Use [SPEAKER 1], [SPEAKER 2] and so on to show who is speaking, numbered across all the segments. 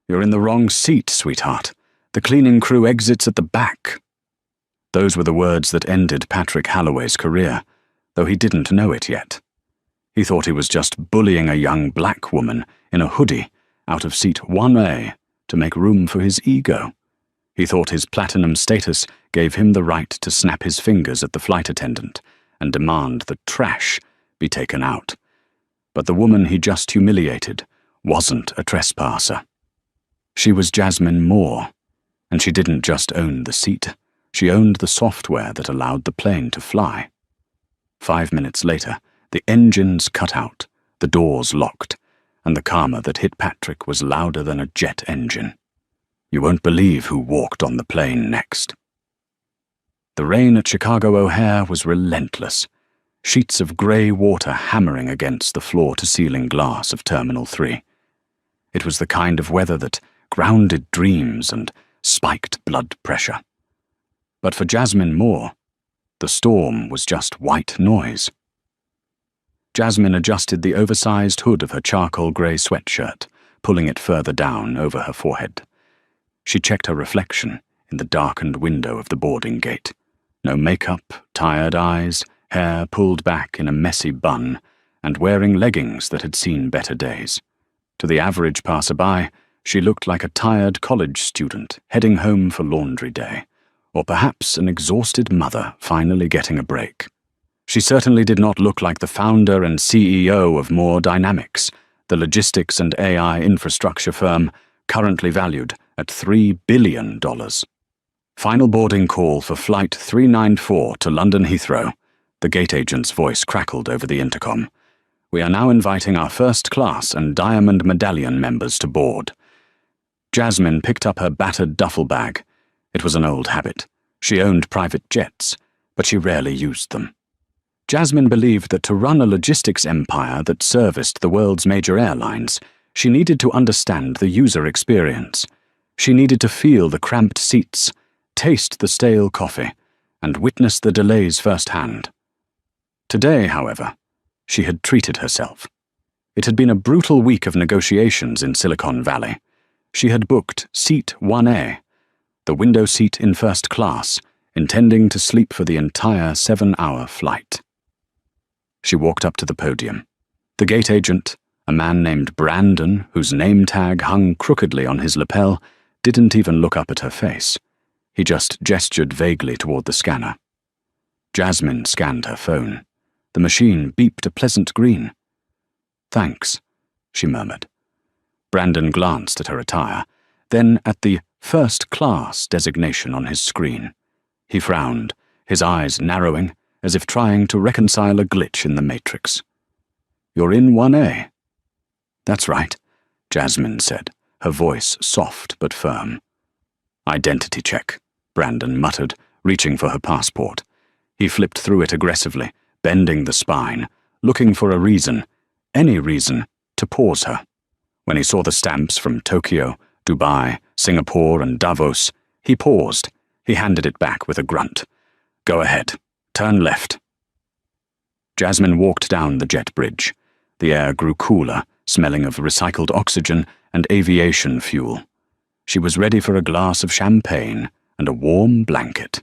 [SPEAKER 1] "You're in the wrong seat, sweetheart. The cleaning crew exits at the back." Those were the words that ended Patrick Halloway's career, though he didn't know it yet. He thought he was just bullying a young black woman in a hoodie out of seat 1A to make room for his ego. He thought his platinum status gave him the right to snap his fingers at the flight attendant and demand the trash be taken out. But the woman he just humiliated wasn't a trespasser. She was Jasmine Moore, and she didn't just own the seat. She owned the software that allowed the plane to fly. 5 minutes later, the engines cut out, the doors locked, and the karma that hit Patrick was louder than a jet engine. You won't believe who walked on the plane next. The rain at Chicago O'Hare was relentless, sheets of grey water hammering against the floor-to-ceiling glass of Terminal 3. It was the kind of weather that grounded dreams and spiked blood pressure. But for Jasmine Moore, the storm was just white noise. Jasmine adjusted the oversized hood of her charcoal grey sweatshirt, pulling it further down over her forehead. She checked her reflection in the darkened window of the boarding gate. No makeup, tired eyes, hair pulled back in a messy bun, and wearing leggings that had seen better days. To the average passerby, she looked like a tired college student heading home for laundry day, or perhaps an exhausted mother finally getting a break. She certainly did not look like the founder and CEO of Moore Dynamics, the logistics and AI infrastructure firm currently valued at $3 billion. Final boarding call for Flight 394 to London Heathrow. The gate agent's voice crackled over the intercom. "We are now inviting our first class and Diamond Medallion members to board." Jasmine picked up her battered duffel bag. It was an old habit. She owned private jets, but she rarely used them. Jasmine believed that to run a logistics empire that serviced the world's major airlines, she needed to understand the user experience. She needed to feel the cramped seats, taste the stale coffee, and witness the delays firsthand. Today, however, she had treated herself. It had been a brutal week of negotiations in Silicon Valley. She had booked seat 1A, the window seat in first class, intending to sleep for the entire 7-hour flight. She walked up to the podium. The gate agent, a man named Brandon, whose name tag hung crookedly on his lapel, didn't even look up at her face. He just gestured vaguely toward the scanner. Jasmine scanned her phone. The machine beeped a pleasant green. "Thanks," she murmured. Brandon glanced at her attire, then at the first class designation on his screen. He frowned, his eyes narrowing, as if trying to reconcile a glitch in the matrix. "You're in 1A." "That's right," Jasmine said, her voice soft but firm. "Identity check," Brandon muttered, reaching for her passport. He flipped through it aggressively, bending the spine, looking for a reason, any reason, to pause her. When he saw the stamps from Tokyo, Dubai, Singapore, and Davos, he paused. He handed it back with a grunt. "Go ahead. Turn left." Jasmine walked down the jet bridge. The air grew cooler, smelling of recycled oxygen and aviation fuel. She was ready for a glass of champagne and a warm blanket.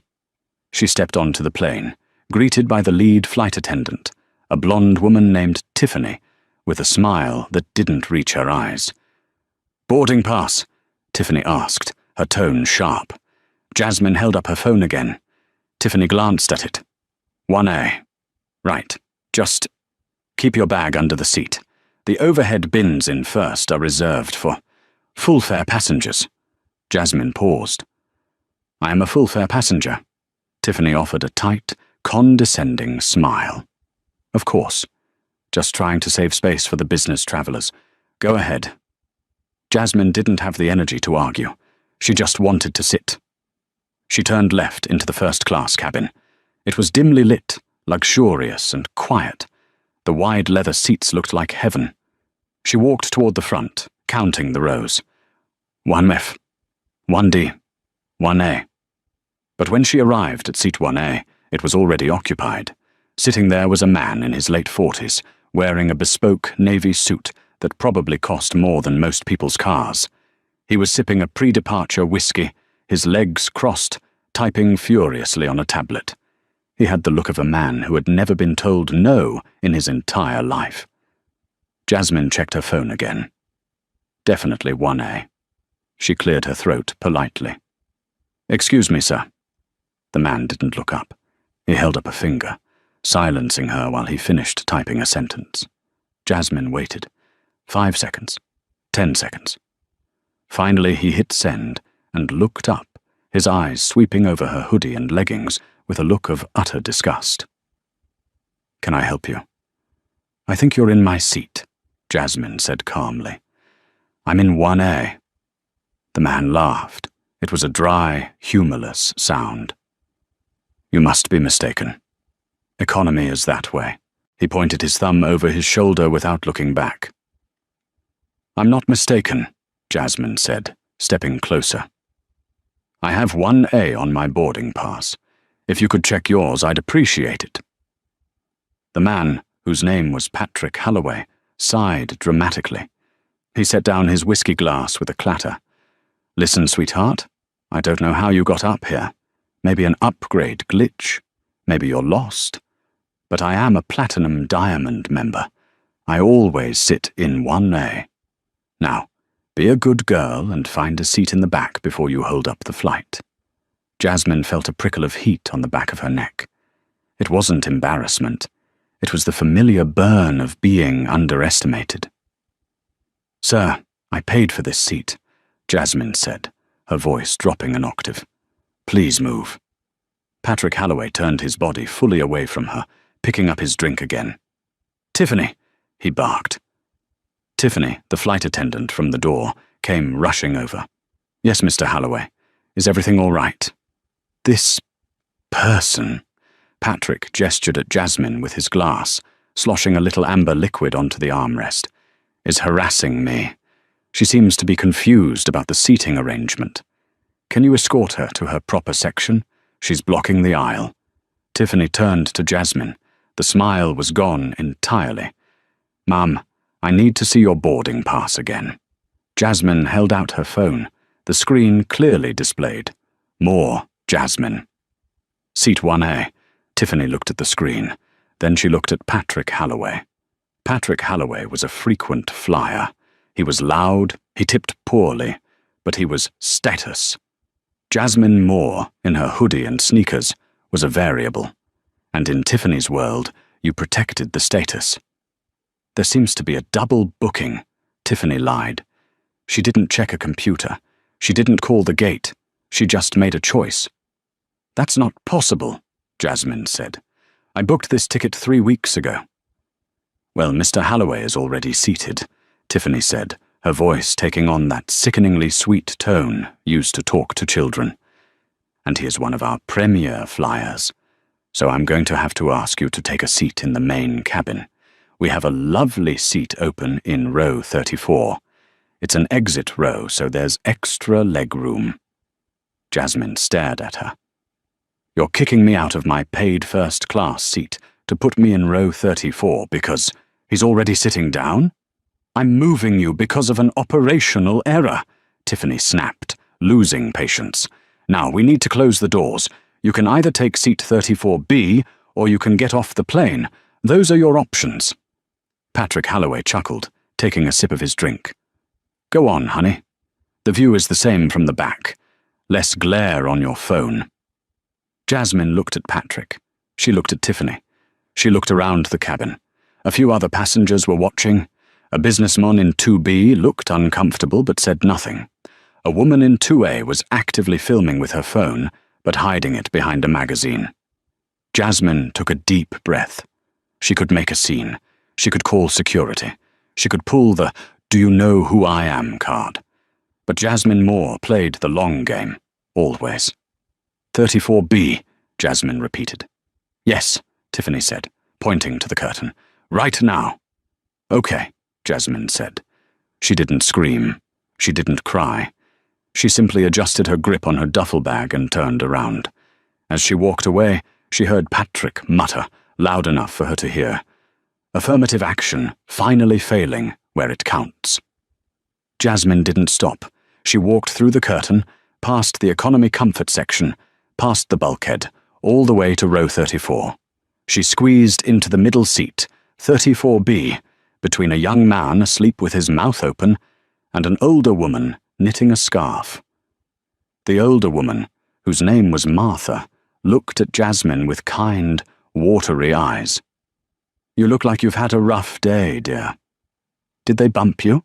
[SPEAKER 1] She stepped onto the plane, greeted by the lead flight attendant, a blonde woman named Tiffany, with a smile that didn't reach her eyes. "Boarding pass?" Tiffany asked, her tone sharp. Jasmine held up her phone again. Tiffany glanced at it. 1A. Right. Just keep your bag under the seat. The overhead bins in first are reserved for full-fare passengers. Jasmine paused. "I am a full-fare passenger." Tiffany offered a tight, condescending smile. "Of course. Just trying to save space for the business travelers. Go ahead." Jasmine didn't have the energy to argue. She just wanted to sit. She turned left into the first-class cabin. It was dimly lit, luxurious and quiet. The wide leather seats looked like heaven. She walked toward the front, counting the rows. 1F, 1D, 1A. But when she arrived at seat 1A, it was already occupied. Sitting there was a man in his late 40s, wearing a bespoke navy suit that probably cost more than most people's cars. He was sipping a pre-departure whiskey, his legs crossed, typing furiously on a tablet. He had the look of a man who had never been told no in his entire life. Jasmine checked her phone again. Definitely 1A. She cleared her throat politely. "Excuse me, sir." The man didn't look up. He held up a finger, silencing her while he finished typing a sentence. Jasmine waited. 5 seconds. 10 seconds. Finally, he hit send and looked up, his eyes sweeping over her hoodie and leggings with a look of utter disgust. "Can I help you?" "I think you're in my seat," Jasmine said calmly. "I'm in 1A. The man laughed. It was a dry, humorless sound. "You must be mistaken. Economy is that way." He pointed his thumb over his shoulder without looking back. "I'm not mistaken," Jasmine said, stepping closer. "I have 1A on my boarding pass. If you could check yours, I'd appreciate it." The man, whose name was Patrick Halloway, sighed dramatically. He set down his whiskey glass with a clatter. "Listen, sweetheart, I don't know how you got up here. Maybe an upgrade glitch. Maybe you're lost. But I am a Platinum Diamond member. I always sit in 1A. Now, be a good girl and find a seat in the back before you hold up the flight." Jasmine felt a prickle of heat on the back of her neck. It wasn't embarrassment. It was the familiar burn of being underestimated. "Sir, I paid for this seat," Jasmine said, her voice dropping an octave. "Please move." Patrick Halloway turned his body fully away from her, picking up his drink again. "Tiffany!" he barked. Tiffany, the flight attendant from the door, came rushing over. "Yes, Mr. Halloway. Is everything all right?" "This person," Patrick gestured at Jasmine with his glass, sloshing a little amber liquid onto the armrest, "is harassing me. She seems to be confused about the seating arrangement. Can you escort her to her proper section? She's blocking the aisle." Tiffany turned to Jasmine. The smile was gone entirely. "Mum, I need to see your boarding pass again." Jasmine held out her phone. The screen clearly displayed, "More Jasmine." "Seat 1A." Tiffany looked at the screen. Then she looked at Patrick Halloway. Patrick Halloway was a frequent flyer. He was loud, he tipped poorly, but he was status. Jasmine Moore, in her hoodie and sneakers, was a variable. And in Tiffany's world, you protected the status. "There seems to be a double booking," Tiffany lied. She didn't check a computer. She didn't call the gate. She just made a choice. "That's not possible," Jasmine said. "I booked this ticket 3 weeks ago." "Well, Mr. Halloway is already seated," Tiffany said, her voice taking on that sickeningly sweet tone used to talk to children. "And he is one of our premier flyers. So I'm going to have to ask you to take a seat in the main cabin. We have a lovely seat open in row 34. It's an exit row, so there's extra leg room." Jasmine stared at her. "You're kicking me out of my paid first-class seat to put me in row 34 because he's already sitting down? I'm moving you because of an operational error," Tiffany snapped, losing patience. "Now, we need to close the doors. You can either take seat 34B or you can get off the plane. Those are your options." Patrick Halloway chuckled, taking a sip of his drink. "Go on, honey. The view is the same from the back. Less glare on your phone." Jasmine looked at Patrick. She looked at Tiffany. She looked around the cabin. A few other passengers were watching. A businessman in 2B looked uncomfortable but said nothing. A woman in 2A was actively filming with her phone, but hiding it behind a magazine. Jasmine took a deep breath. She could make a scene. She could call security. She could pull the "Do you know who I am" card. But Jasmine Moore played the long game, always. 34B, Jasmine repeated. "Yes," Tiffany said, pointing to the curtain. "Right now." "Okay," Jasmine said. She didn't scream. She didn't cry. She simply adjusted her grip on her duffel bag and turned around. As she walked away, she heard Patrick mutter, loud enough for her to hear, "Affirmative action, finally failing where it counts." Jasmine didn't stop. She walked through the curtain, past the economy comfort section, past the bulkhead, all the way to row 34. She squeezed into the middle seat, 34B, between a young man asleep with his mouth open and an older woman knitting a scarf. The older woman, whose name was Martha, looked at Jasmine with kind, watery eyes. "You look like you've had a rough day, dear. Did they bump you?"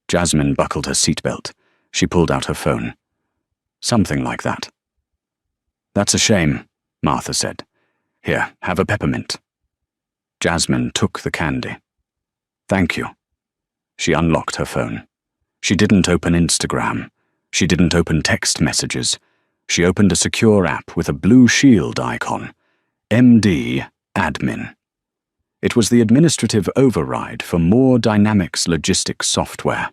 [SPEAKER 1] Jasmine buckled her seatbelt. She pulled out her phone. "Something like that." "That's a shame," Martha said. "Here, have a peppermint." Jasmine took the candy. "Thank you." She unlocked her phone. She didn't open Instagram. She didn't open text messages. She opened a secure app with a blue shield icon. MD Admin. It was the administrative override for More Dynamics Logistics software.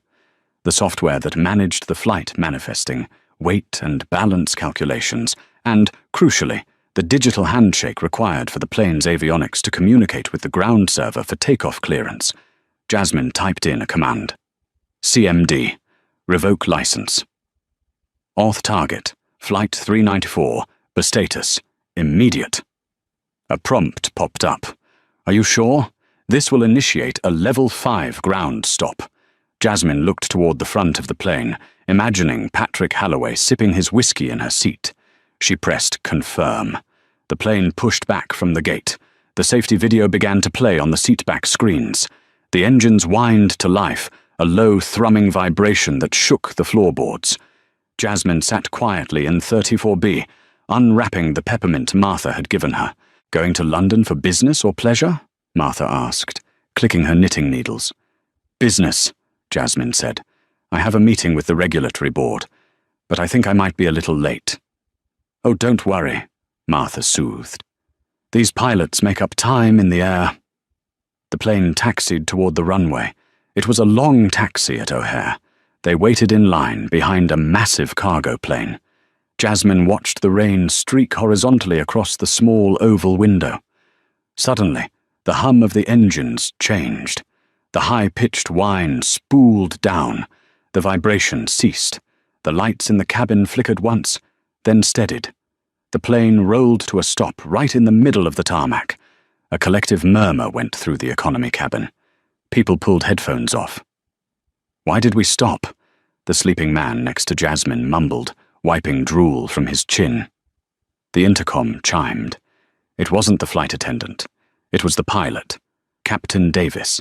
[SPEAKER 1] The software that managed the flight manifesting, weight and balance calculations, and, crucially, the digital handshake required for the plane's avionics to communicate with the ground server for takeoff clearance. Jasmine typed in a command. CMD. Revoke license. Auth target. Flight 394. Status. Immediate. A prompt popped up. "Are you sure? This will initiate a level 5 ground stop." Jasmine looked toward the front of the plane, imagining Patrick Halloway sipping his whiskey in her seat. She pressed confirm. The plane pushed back from the gate. The safety video began to play on the seatback screens. The engines whined to life, a low thrumming vibration that shook the floorboards. Jasmine sat quietly in 34B, unwrapping the peppermint Martha had given her. "Going to London for business or pleasure?" Martha asked, clicking her knitting needles. "Business," Jasmine said. "I have a meeting with the regulatory board, but I think I might be a little late." "Oh, don't worry," Martha soothed. "These pilots make up time in the air." The plane taxied toward the runway. It was a long taxi at O'Hare. They waited in line behind a massive cargo plane. Jasmine watched the rain streak horizontally across the small oval window. Suddenly, the hum of the engines changed. The high-pitched whine spooled down. The vibration ceased. The lights in the cabin flickered once, then steadied. The plane rolled to a stop right in the middle of the tarmac. A collective murmur went through the economy cabin. People pulled headphones off. "Why did we stop?" the sleeping man next to Jasmine mumbled, wiping drool from his chin. The intercom chimed. It wasn't the flight attendant. It was the pilot, Captain Davis.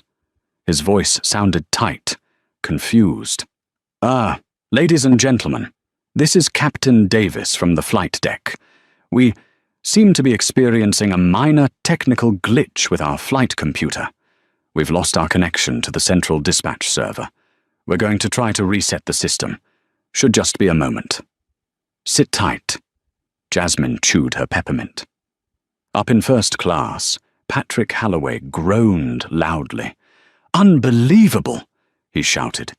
[SPEAKER 1] His voice sounded tight, confused. "Ah, ladies and gentlemen, this is Captain Davis from the flight deck. We seem to be experiencing a minor technical glitch with our flight computer. We've lost our connection to the central dispatch server. We're going to try to reset the system. Should just be a moment. Sit tight." Jasmine chewed her peppermint. Up in first class, Patrick Halloway groaned loudly. "Unbelievable!" he shouted.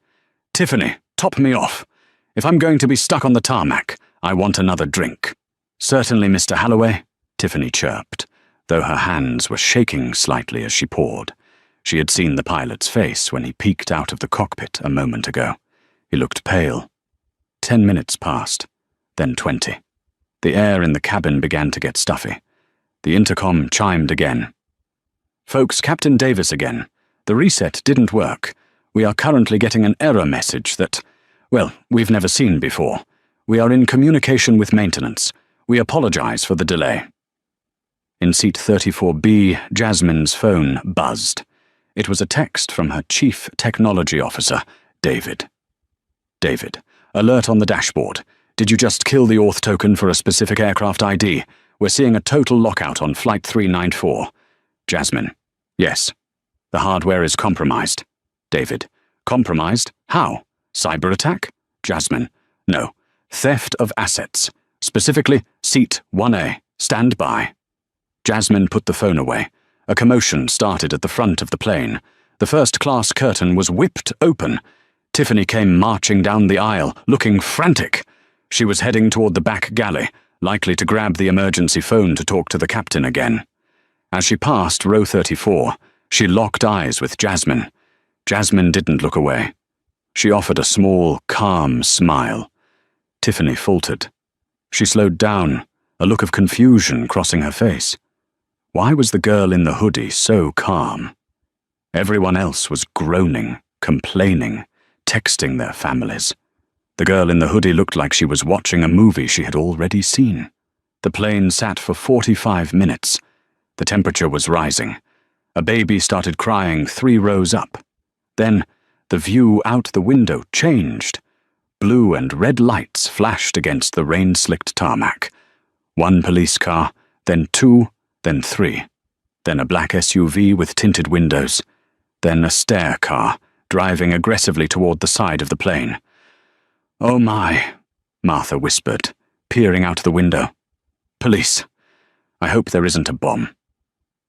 [SPEAKER 1] "Tiffany, top me off. If I'm going to be stuck on the tarmac, I want another drink." "Certainly, Mr. Halloway," Tiffany chirped, though her hands were shaking slightly as she poured. She had seen the pilot's face when he peeked out of the cockpit a moment ago. He looked pale. 10 minutes passed, then 20. The air in the cabin began to get stuffy. The intercom chimed again. "Folks, Captain Davis again. The reset didn't work. We are currently getting an error message that, well, we've never seen before. We are in communication with maintenance. We apologize for the delay." In seat 34B, Jasmine's phone buzzed. It was a text from her chief technology officer, David. "David, alert on the dashboard. Did you just kill the auth token for a specific aircraft ID? We're seeing a total lockout on Flight 394. Jasmine. Yes. The hardware is compromised. David. Compromised? How? Cyber attack? Jasmine. No. Theft of assets. Specifically, seat 1A. Stand by. Jasmine put the phone away. A commotion started at the front of the plane. The first-class curtain was whipped open. Tiffany came marching down the aisle, looking frantic. She was heading toward the back galley, likely to grab the emergency phone to talk to the captain again. As she passed row 34, she locked eyes with Jasmine. Jasmine didn't look away. She offered a small, calm smile. Tiffany faltered. She slowed down, a look of confusion crossing her face. Why was the girl in the hoodie so calm? Everyone else was groaning, complaining, texting their families. The girl in the hoodie looked like she was watching a movie she had already seen. The plane sat for 45 minutes. The temperature was rising. A baby started crying 3 rows up. Then, the view out the window changed. Blue and red lights flashed against the rain-slicked tarmac. 1 police car, then 2, then 3. Then a black SUV with tinted windows. Then a stair car, driving aggressively toward the side of the plane. "Oh my," Martha whispered, peering out the window. "Police. I hope there isn't a bomb."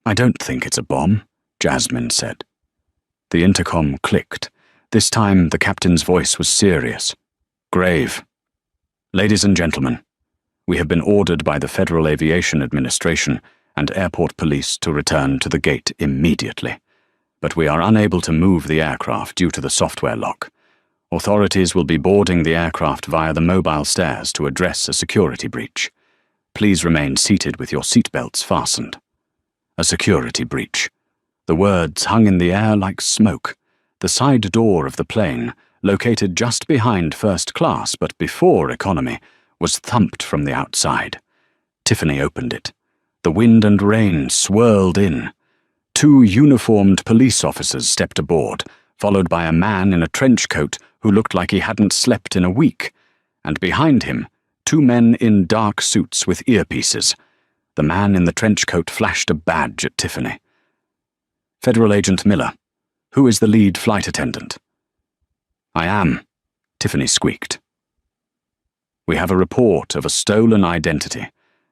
[SPEAKER 1] "I don't think it's a bomb," Jasmine said. The intercom clicked. This time the captain's voice was serious, grave. "Ladies and gentlemen, we have been ordered by the Federal Aviation Administration and airport police to return to the gate immediately. But we are unable to move the aircraft due to the software lock. Authorities will be boarding the aircraft via the mobile stairs to address a security breach. Please remain seated with your seatbelts fastened." A security breach. The words hung in the air like smoke. The side door of the plane, located just behind first class but before economy, was thumped from the outside. Tiffany opened it. The wind and rain swirled in. 2 uniformed police officers stepped aboard, followed by a man in a trench coat who looked like he hadn't slept in a week, and behind him, 2 men in dark suits with earpieces. The man in the trench coat flashed a badge at Tiffany. "Federal Agent Miller, who is the lead flight attendant?" "I am," Tiffany squeaked. "We have a report of a stolen identity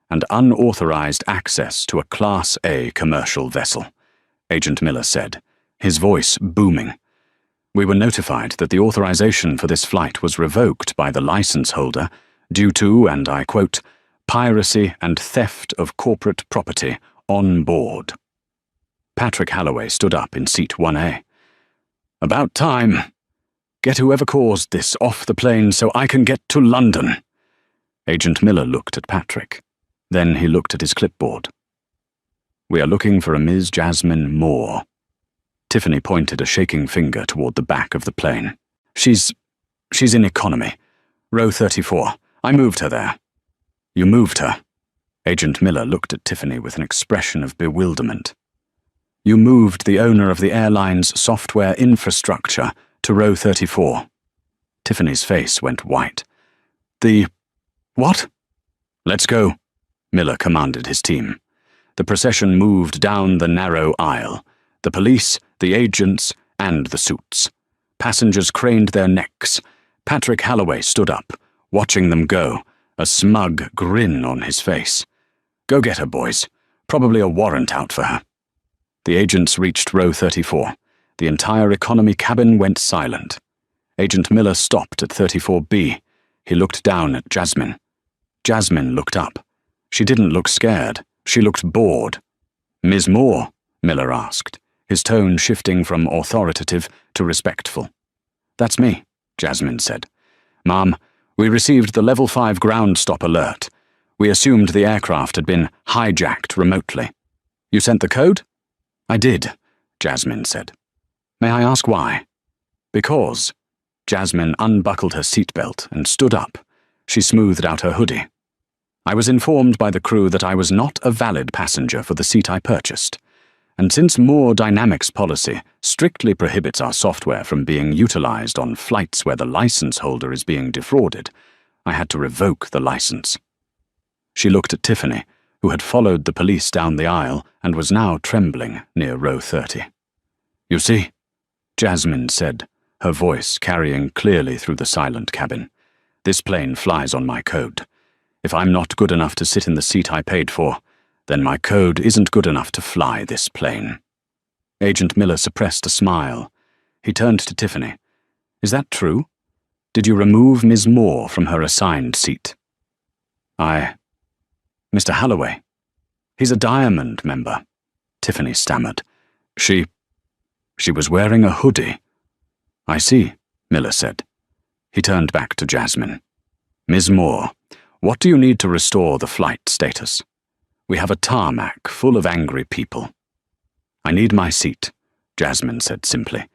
[SPEAKER 1] and unauthorized access to a Class A commercial vessel," Agent Miller said, his voice booming. "We were notified that the authorization for this flight was revoked by the license holder due to, and I quote, piracy and theft of corporate property on board." Patrick Halloway stood up in seat 1A. "About time. Get whoever caused this off the plane so I can get to London." Agent Miller looked at Patrick. Then he looked at his clipboard. "We are looking for a Ms. Jasmine Moore." Tiffany pointed a shaking finger toward the back of the plane. She's in economy. Row 34. I moved her there." "You moved her?" Agent Miller looked at Tiffany with an expression of bewilderment. "You moved the owner of the airline's software infrastructure to row 34. Tiffany's face went white. "The... what?" "Let's go," Miller commanded his team. The procession moved down the narrow aisle. The police, the agents, and the suits. Passengers craned their necks. Patrick Halloway stood up, watching them go, a smug grin on his face. "Go get her, boys. Probably a warrant out for her." The agents reached row 34. The entire economy cabin went silent. Agent Miller stopped at 34B. He looked down at Jasmine. Jasmine looked up. She didn't look scared. She looked bored. "Ms. Moore?" Miller asked, his tone shifting from authoritative to respectful. "That's me," Jasmine said. "Ma'am, we received the Level 5 ground stop alert. We assumed the aircraft had been hijacked remotely. You sent the code?" "I did," Jasmine said. "May I ask why?" "Because." Jasmine unbuckled her seatbelt and stood up. She smoothed out her hoodie. "I was informed by the crew that I was not a valid passenger for the seat I purchased. And since Moore Dynamics policy strictly prohibits our software from being utilized on flights where the license holder is being defrauded, I had to revoke the license." She looked at Tiffany, who had followed the police down the aisle and was now trembling near row 30. "You see," Jasmine said, her voice carrying clearly through the silent cabin, "this plane flies on my code. If I'm not good enough to sit in the seat I paid for, then my code isn't good enough to fly this plane." Agent Miller suppressed a smile. He turned to Tiffany. "Is that true? Did you remove Ms. Moore from her assigned seat?" "Mr. Halloway. He's a Diamond member," Tiffany stammered. She was wearing a hoodie." "I see," Miller said. He turned back to Jasmine. Ms. Moore, what do you need to restore the flight status? We have a tarmac full of angry people. I need my seat, Jasmine said simply,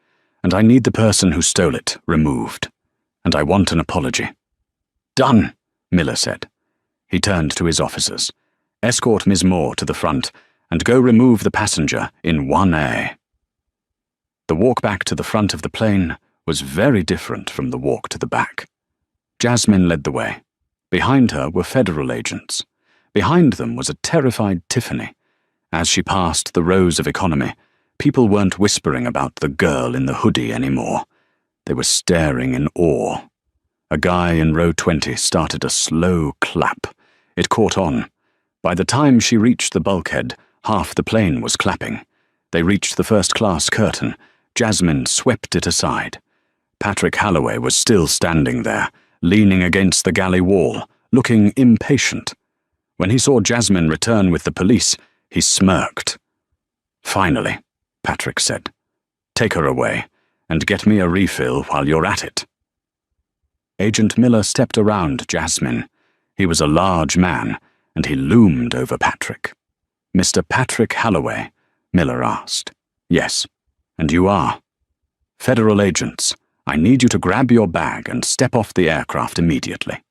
[SPEAKER 1] and I need the person who stole it removed. And I want an apology. Done, Miller said. He turned to his officers. Escort Ms. Moore to the front and go remove the passenger in 1A. The walk back to the front of the plane was very different from the walk to the back. Jasmine led the way. Behind her were federal agents. Behind them was a terrified Tiffany. As she passed the rows of economy, people weren't whispering about the girl in the hoodie anymore. They were staring in awe. A guy in row 20 started a slow clap. It caught on. By the time she reached the bulkhead, half the plane was clapping. They reached the first-class curtain. Jasmine swept it aside. Patrick Halloway was still standing there, leaning against the galley wall, looking impatient. When he saw Jasmine return with the police, he smirked. Finally, Patrick said. Take her away, and get me a refill while you're at it. Agent Miller stepped around Jasmine. He was a large man, and he loomed over Patrick. Mr. Patrick Halloway, Miller asked. Yes, and you are. Federal agents, I need you to grab your bag and step off the aircraft immediately.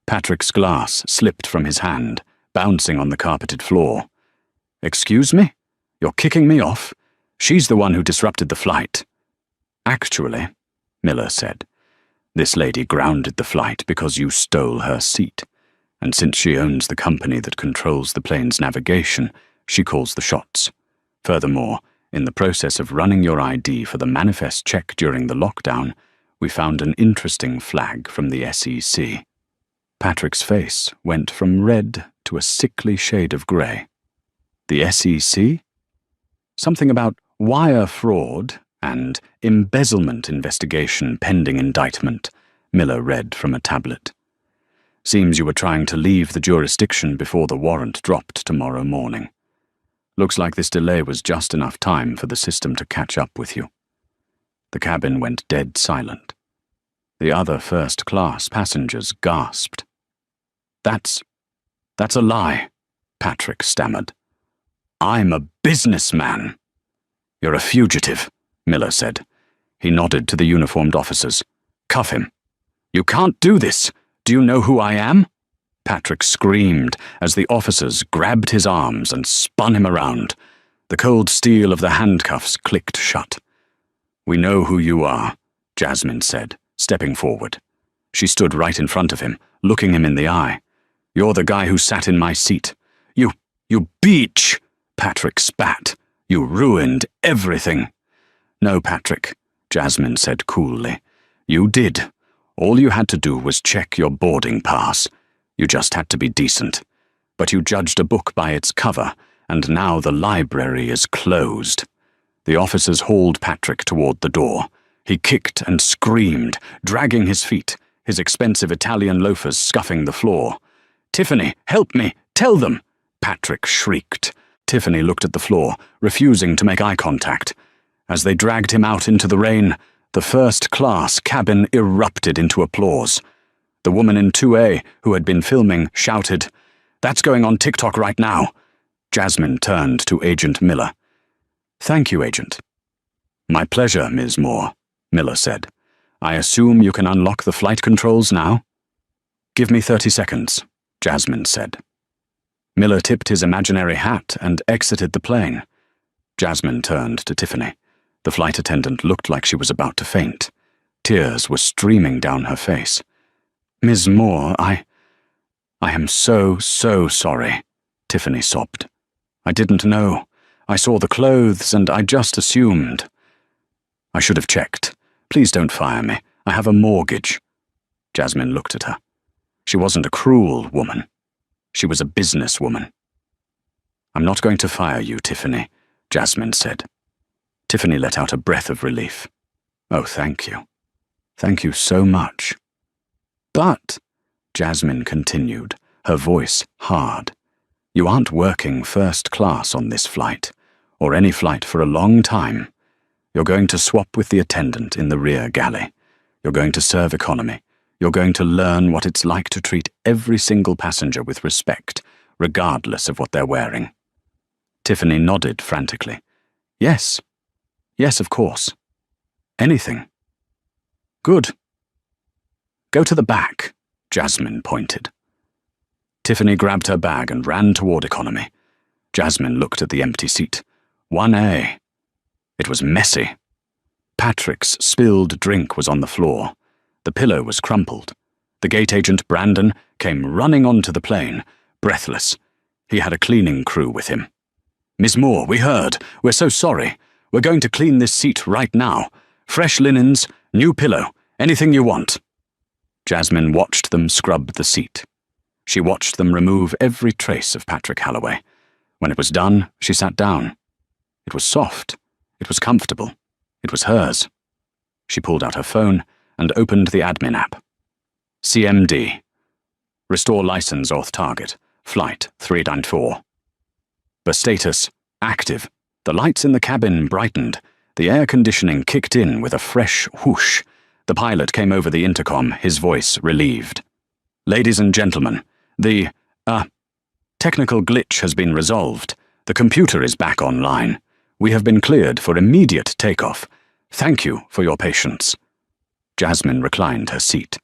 [SPEAKER 1] Patrick's glass slipped from his hand, bouncing on the carpeted floor. Excuse me? You're kicking me off? She's the one who disrupted the flight. Actually, Miller said, this lady grounded the flight because you stole her seat, and since she owns the company that controls the plane's navigation, she calls the shots. Furthermore, in the process of running your ID for the manifest check during the lockdown, we found an interesting flag from the SEC. Patrick's face went from red to a sickly shade of grey. The SEC? Something about wire fraud and embezzlement investigation pending indictment, Miller read from a tablet. Seems you were trying to leave the jurisdiction before the warrant dropped tomorrow morning. Looks like this delay was just enough time for the system to catch up with you. The cabin went dead silent. The other first-class passengers gasped. That's a lie, Patrick stammered. I'm a businessman. You're a fugitive, Miller said. He nodded to the uniformed officers. Cuff him. You can't do this. Do you know who I am? Patrick screamed as the officers grabbed his arms and spun him around. The cold steel of the handcuffs clicked shut. We know who you are, Jasmine said, stepping forward. She stood right in front of him, looking him in the eye. You're the guy who sat in my seat. You beach, Patrick spat. You ruined everything. No, Patrick, Jasmine said coolly. You did. All you had to do was check your boarding pass. You just had to be decent. But you judged a book by its cover, and now the library is closed. The officers hauled Patrick toward the door. He kicked and screamed, dragging his feet, his expensive Italian loafers scuffing the floor. Tiffany, help me! Tell them! Patrick shrieked. Tiffany looked at the floor, refusing to make eye contact. As they dragged him out into the rain, the first-class cabin erupted into applause. The woman in 2A, who had been filming, shouted, That's going on TikTok right now. Jasmine turned to Agent Miller. Thank you, Agent. My pleasure, Ms. Moore, Miller said. I assume you can unlock the flight controls now? Give me 30 seconds, Jasmine said. Miller tipped his imaginary hat and exited the plane. Jasmine turned to Tiffany. The flight attendant looked like she was about to faint. Tears were streaming down her face. Ms. Moore, I am so sorry, Tiffany sobbed. I didn't know. I saw the clothes and I just assumed. I should have checked. Please don't fire me. I have a mortgage. Jasmine looked at her. She wasn't a cruel woman. She was a businesswoman. I'm not going to fire you, Tiffany, Jasmine said. Tiffany let out a breath of relief. Oh, thank you. Thank you so much. But, Jasmine continued, her voice hard, you aren't working first class on this flight, or any flight for a long time. You're going to swap with the attendant in the rear galley. You're going to serve economy. You're going to learn what it's like to treat every single passenger with respect, regardless of what they're wearing. Tiffany nodded frantically. Yes. Yes, of course. Anything. Good. Go to the back, Jasmine pointed. Tiffany grabbed her bag and ran toward economy. Jasmine looked at the empty seat. 1A. It was messy. Patrick's spilled drink was on the floor. The pillow was crumpled. The gate agent, Brandon, came running onto the plane, breathless. He had a cleaning crew with him. Miss Moore, we heard. We're so sorry. We're going to clean this seat right now. Fresh linens, new pillow, anything you want. Jasmine watched them scrub the seat. She watched them remove every trace of Patrick Halloway. When it was done, she sat down. It was soft. It was comfortable. It was hers. She pulled out her phone and opened the admin app. CMD. Restore license auth target. Flight 394. The status, active. The lights in the cabin brightened. The air conditioning kicked in with a fresh whoosh. The pilot came over the intercom, his voice relieved. Ladies and gentlemen, the, technical glitch has been resolved. The computer is back online. We have been cleared for immediate takeoff. Thank you for your patience. Jasmine reclined her seat.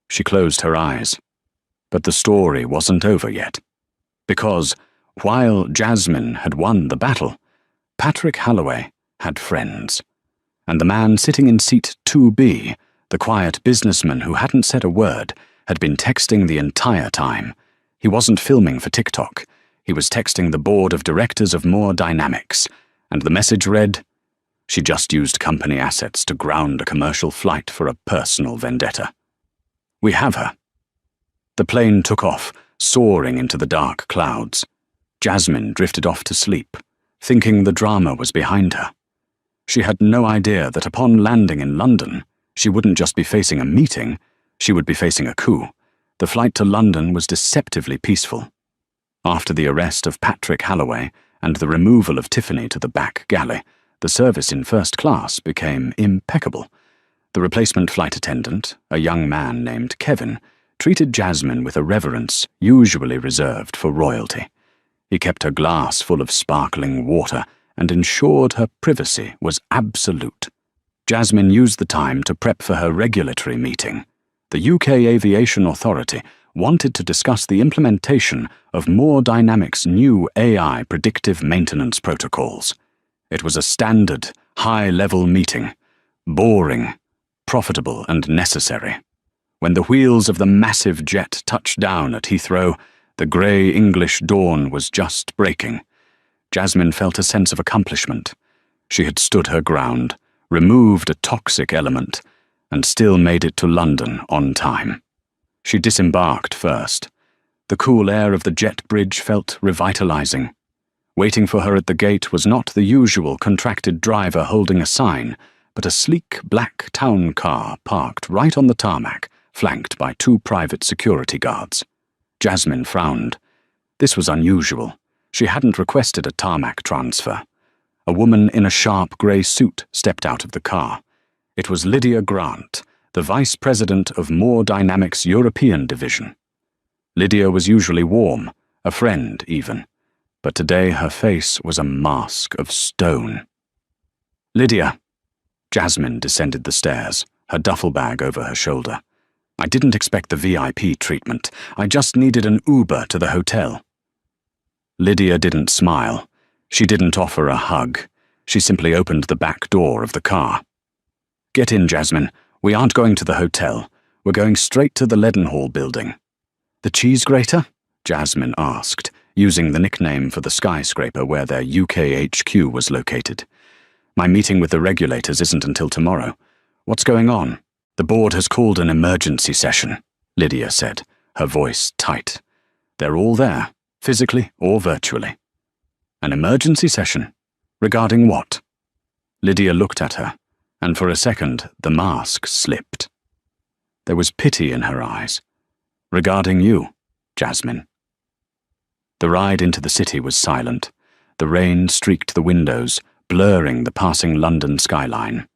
[SPEAKER 1] She closed her eyes. But the story wasn't over yet. Because, while Jasmine had won the battle, Patrick Halloway had friends. And the man sitting in seat 2B, the quiet businessman who hadn't said a word, had been texting the entire time. He wasn't filming for TikTok. He was texting the board of directors of More Dynamics, and the message read, "She just used company assets to ground a commercial flight for a personal vendetta. We have her." The plane took off, soaring into the dark clouds. Jasmine drifted off to sleep, thinking the drama was behind her. She had no idea that upon landing in London, she wouldn't just be facing a meeting, she would be facing a coup. The flight to London was deceptively peaceful. After the arrest of Patrick Halloway and the removal of Tiffany to the back galley, the service in first class became impeccable. The replacement flight attendant, a young man named Kevin, treated Jasmine with a reverence usually reserved for royalty. He kept her glass full of sparkling water and ensured her privacy was absolute. Jasmine used the time to prep for her regulatory meeting. The UK Aviation Authority wanted to discuss the implementation of More Dynamics' new AI predictive maintenance protocols. It was a standard, high-level meeting, boring, profitable and necessary. When the wheels of the massive jet touched down at Heathrow, the grey English dawn was just breaking. Jasmine felt a sense of accomplishment. She had stood her ground, removed a toxic element, and still made it to London on time. She disembarked first. The cool air of the jet bridge felt revitalizing. Waiting for her at the gate was not the usual contracted driver holding a sign, but a sleek black town car parked right on the tarmac, flanked by 2 private security guards. Jasmine frowned. This was unusual. She hadn't requested a tarmac transfer. A woman in a sharp grey suit stepped out of the car. It was Lydia Grant, the Vice President of More Dynamics' European Division. Lydia was usually warm, a friend even, but today her face was a mask of stone. "Lydia." Jasmine descended the stairs, her duffel bag over her shoulder. "I didn't expect the VIP treatment. I just needed an Uber to the hotel." Lydia didn't smile. She didn't offer a hug. She simply opened the back door of the car. "Get in, Jasmine. We aren't going to the hotel. We're going straight to the Leadenhall building." "The cheese grater?" Jasmine asked, using the nickname for the skyscraper where their UK HQ was located. "My meeting with the regulators isn't until tomorrow. What's going on?" "The board has called an emergency session," Lydia said, her voice tight. "They're all there, physically or virtually." "An emergency session? Regarding what?" Lydia looked at her, and for a second the mask slipped. There was pity in her eyes. "Regarding you, Jasmine." The ride into the city was silent. The rain streaked the windows, blurring the passing London skyline.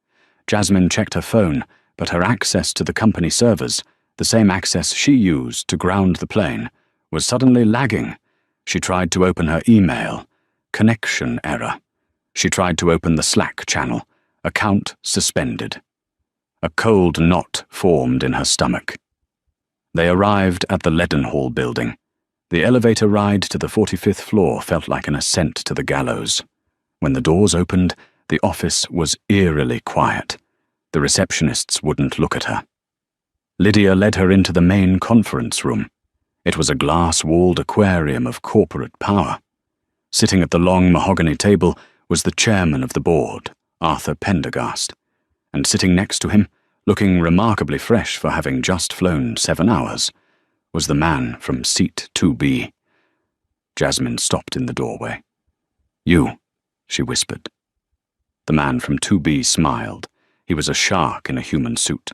[SPEAKER 1] Jasmine checked her phone, but her access to the company servers, the same access she used to ground the plane, was suddenly lagging. She tried to open her email. Connection error. She tried to open the Slack channel. Account suspended. A cold knot formed in her stomach. They arrived at the Leadenhall building. The elevator ride to the 45th floor felt like an ascent to the gallows. When the doors opened, the office was eerily quiet. The receptionists wouldn't look at her. Lydia led her into the main conference room. It was a glass-walled aquarium of corporate power. Sitting at the long mahogany table was the chairman of the board, Arthur Pendergast, and sitting next to him, looking remarkably fresh for having just flown 7 hours, was the man from seat 2B. Jasmine stopped in the doorway. "You," she whispered. The man from 2B smiled. He was a shark in a human suit.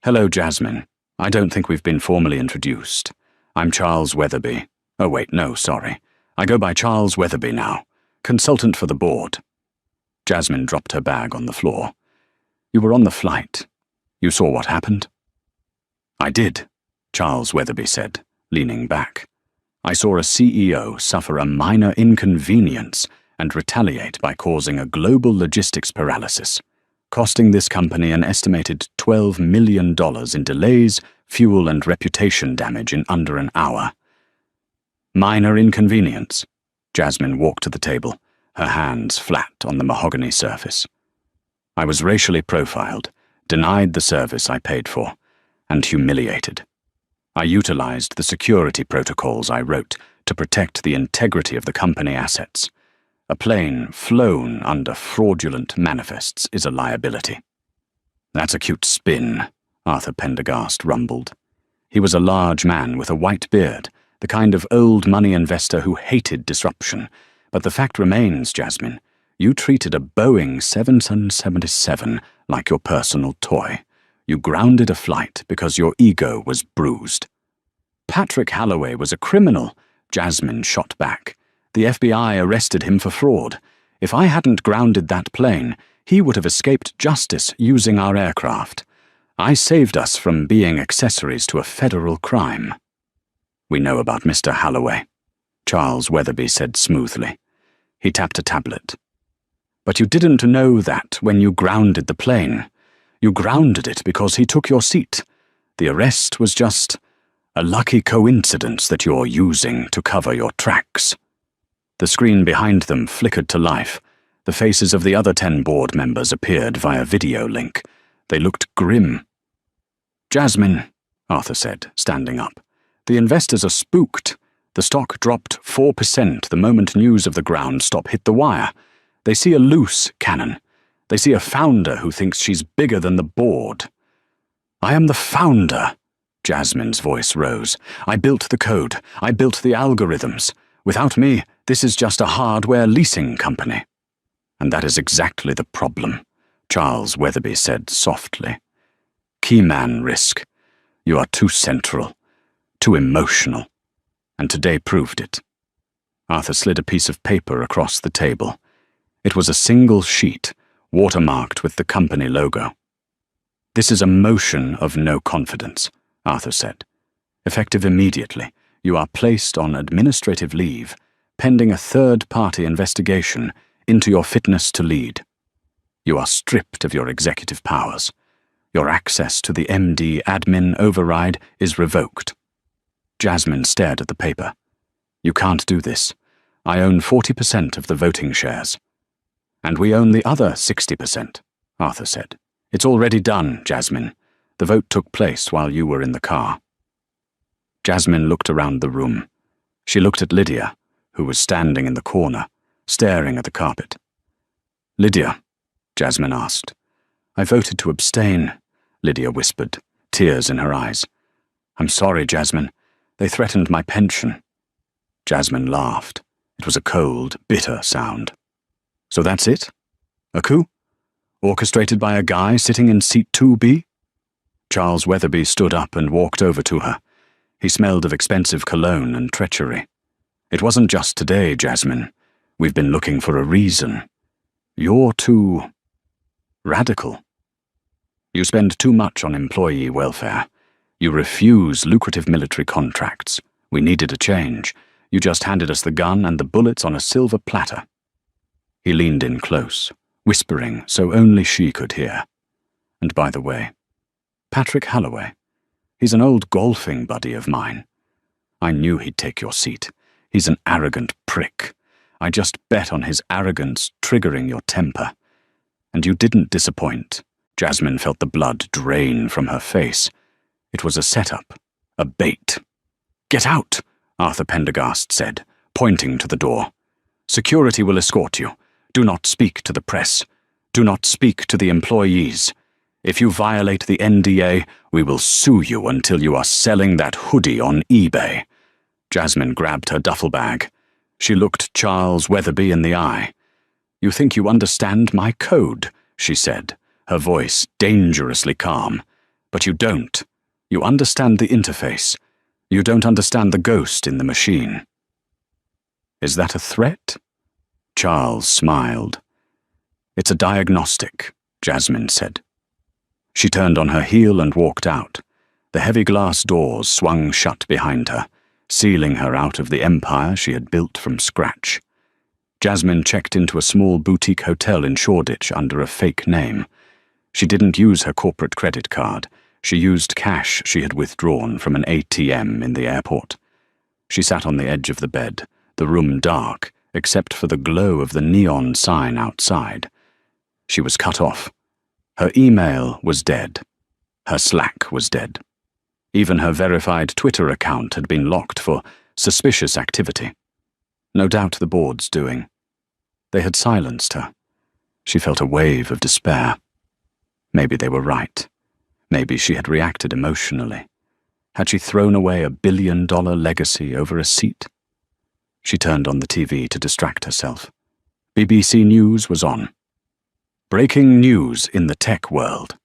[SPEAKER 1] "Hello, Jasmine. I don't think we've been formally introduced. I'm Charles Weatherby. Oh wait, no, sorry. I go by Charles Weatherby now, consultant for the board." Jasmine dropped her bag on the floor. "You were on the flight. You saw what happened?" "I did," Charles Weatherby said, leaning back. "I saw a CEO suffer a minor inconvenience and retaliate by causing a global logistics paralysis, costing this company an estimated $12 million in delays, fuel, and reputation damage in under an hour." "Minor inconvenience?" Jasmine walked to the table, her hands flat on the mahogany surface. "I was racially profiled, denied the service I paid for, and humiliated. I utilized the security protocols I wrote to protect the integrity of the company assets. A plane flown under fraudulent manifests is a liability." "That's a cute spin," Arthur Pendergast rumbled. He was a large man with a white beard, the kind of old money investor who hated disruption. But the fact remains, Jasmine, you treated a Boeing 777 like your personal toy. You grounded a flight because your ego was bruised. "Patrick Halloway was a criminal," Jasmine shot back. "The FBI arrested him for fraud. If I hadn't grounded that plane, he would have escaped justice using our aircraft. I saved us from being accessories to a federal crime." "We know about Mr. Halloway," Charles Weatherby said smoothly. He tapped a tablet. "But you didn't know that when you grounded the plane. You grounded it because he took your seat. The arrest was just a lucky coincidence that you're using to cover your tracks." The screen behind them flickered to life. The faces of the other 10 board members appeared via video link. They looked grim. "Jasmine," Arthur said, standing up, "the investors are spooked. The stock dropped 4% the moment news of the ground stop hit the wire. They see a loose cannon. They see a founder who thinks she's bigger than the board." "I am the founder," Jasmine's voice rose. "I built the code. I built the algorithms. Without me, this is just a hardware leasing company." "And that is exactly the problem," Charles Weatherby said softly. "Keyman risk. You are too central, too emotional. And today proved it." Arthur slid a piece of paper across the table. It was a single sheet, watermarked with the company logo. "This is a motion of no confidence," Arthur said. "Effective immediately, you are placed on administrative leave, pending a third-party investigation into your fitness to lead. You are stripped of your executive powers. Your access to the MD admin override is revoked." Jasmine stared at the paper. "You can't do this. I own 40% of the voting shares." "And we own the other 60%, Arthur said. "It's already done, Jasmine. The vote took place while you were in the car." Jasmine looked around the room. She looked at Lydia, who was standing in the corner, staring at the carpet. "Lydia," Jasmine asked. "I voted to abstain," Lydia whispered, tears in her eyes. "I'm sorry, Jasmine. They threatened my pension." Jasmine laughed. It was a cold, bitter sound. "So that's it? A coup? Orchestrated by a guy sitting in seat 2B? Charles Weatherby stood up and walked over to her. He smelled of expensive cologne and treachery. "It wasn't just today, Jasmine. We've been looking for a reason. You're too radical." You spend too much on employee welfare. You refuse lucrative military contracts. We needed a change. You just handed us the gun and the bullets on a silver platter." He leaned in close, whispering so only she could hear. "And by the way, Patrick Halloway, he's an old golfing buddy of mine. I knew he'd take your seat. He's an arrogant prick. I just bet on his arrogance triggering your temper. And you didn't disappoint." Jasmine felt the blood drain from her face. It was a setup, a bait. "Get out," Arthur Pendergast said, pointing to the door. "Security will escort you. Do not speak to the press. Do not speak to the employees. If you violate the NDA, we will sue you until you are selling that hoodie on eBay." Jasmine grabbed her duffel bag. She looked Charles Weatherby in the eye. "You think you understand my code," she said, her voice dangerously calm. "But you don't. You understand the interface. You don't understand the ghost in the machine." "Is that a threat?" Charles smiled. "It's a diagnostic," Jasmine said. She turned on her heel and walked out. The heavy glass doors swung shut behind her, sealing her out of the empire she had built from scratch. Jasmine checked into a small boutique hotel in Shoreditch under a fake name. She didn't use her corporate credit card. She used cash she had withdrawn from an ATM in the airport. She sat on the edge of the bed, the room dark, except for the glow of the neon sign outside. She was cut off. Her email was dead. Her Slack was dead. Even her verified Twitter account had been locked for suspicious activity. No doubt the board's doing. They had silenced her. She felt a wave of despair. Maybe they were right. Maybe she had reacted emotionally. Had she thrown away a billion-dollar legacy over a seat? She turned on the TV to distract herself. BBC News was on. Breaking news in the tech world.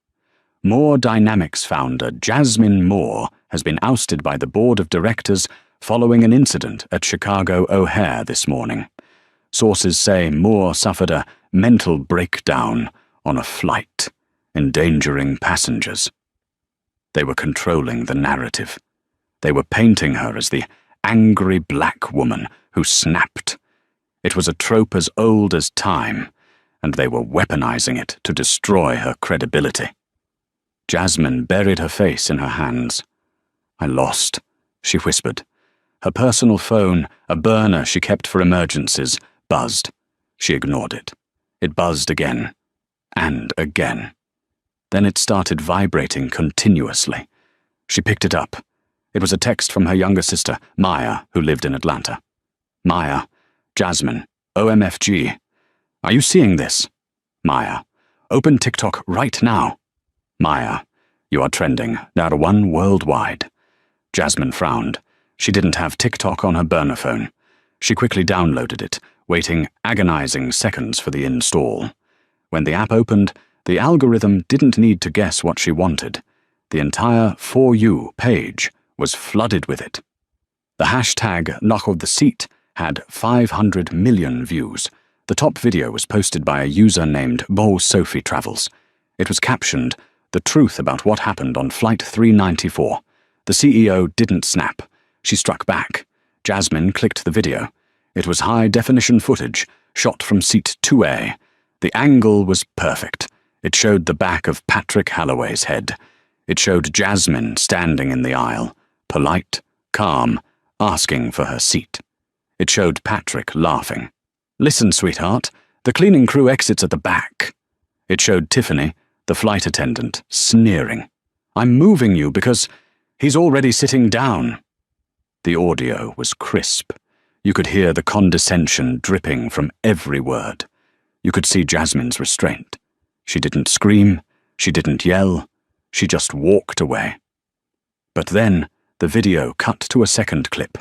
[SPEAKER 1] Moore Dynamics founder Jasmine Moore has been ousted by the board of directors following an incident at Chicago O'Hare this morning. Sources say Moore suffered a mental breakdown on a flight, endangering passengers. They were controlling the narrative. They were painting her as the angry black woman who snapped. It was a trope as old as time, and they were weaponizing it to destroy her credibility. Jasmine buried her face in her hands. "I lost," she whispered. Her personal phone, a burner she kept for emergencies, buzzed. She ignored it. It buzzed again, and again. Then it started vibrating continuously. She picked it up. It was a text from her younger sister, Maya, who lived in Atlanta. "Maya, Jasmine, OMFG. Are you seeing this?" Maya, "Open TikTok right now." Maya, "You are trending, #1 worldwide." Jasmine frowned. She didn't have TikTok on her burner phone. She quickly downloaded it, waiting agonizing seconds for the install. When the app opened, the algorithm didn't need to guess what she wanted. The entire For You page was flooded with it. The hashtag Knock of the Seat had 500 million views. The top video was posted by a user named Bo Sophie Travels. It was captioned, "The truth about what happened on Flight 394. The CEO didn't snap. She struck back." Jasmine clicked the video. It was high-definition footage, shot from seat 2A. The angle was perfect. It showed the back of Patrick Halloway's head. It showed Jasmine standing in the aisle, polite, calm, asking for her seat. It showed Patrick laughing. "Listen, sweetheart, the cleaning crew exits at the back." It showed Tiffany, the flight attendant, sneering. "I'm moving you because he's already sitting down." The audio was crisp. You could hear the condescension dripping from every word. You could see Jasmine's restraint. She didn't scream, she didn't yell, she just walked away. But then the video cut to a second clip.